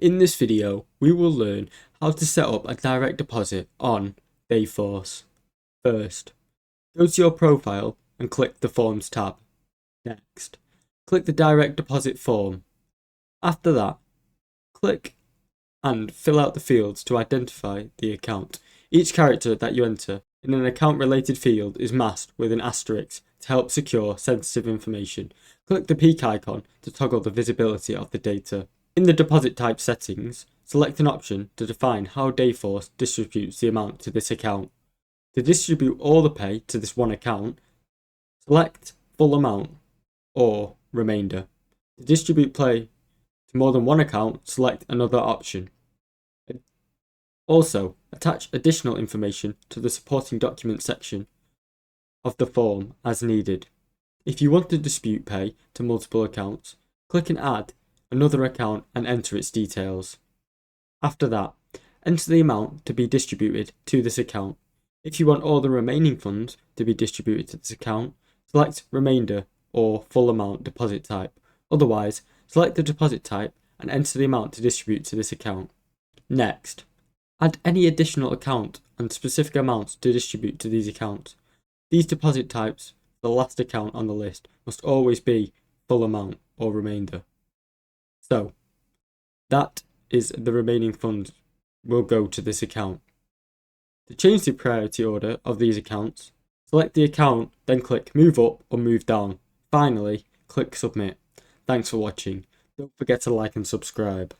In this video, we will learn how to set up a direct deposit on Dayforce. First, go to your profile and click the Forms tab. Next, click the direct deposit form. After that, click and fill out the fields to identify the account. Each character that you enter in an account-related field is masked with an asterisk to help secure sensitive information. Click the peak icon to toggle the visibility of the data. In the deposit type settings, select an option to define how Dayforce distributes the amount to this account. To distribute all the pay to this one account, select full amount or remainder. To distribute pay to more than one account, select another option. Also, attach additional information to the supporting document section of the form as needed. If you want to dispute pay to multiple accounts, click and add another account and enter its details. After that, enter the amount to be distributed to this account. If you want all the remaining funds to be distributed to this account, select remainder or full amount deposit type. Otherwise, select the deposit type and enter the amount to distribute to this account. Next, add any additional account and specific amounts to distribute to these accounts. These deposit types, the last account on the list, must always be full amount or remainder. So, that is the remaining funds will go to this account. To change the priority order of these accounts, select the account, then click Move Up or Move Down. Finally, click Submit. Thanks for watching. Don't forget to like and subscribe.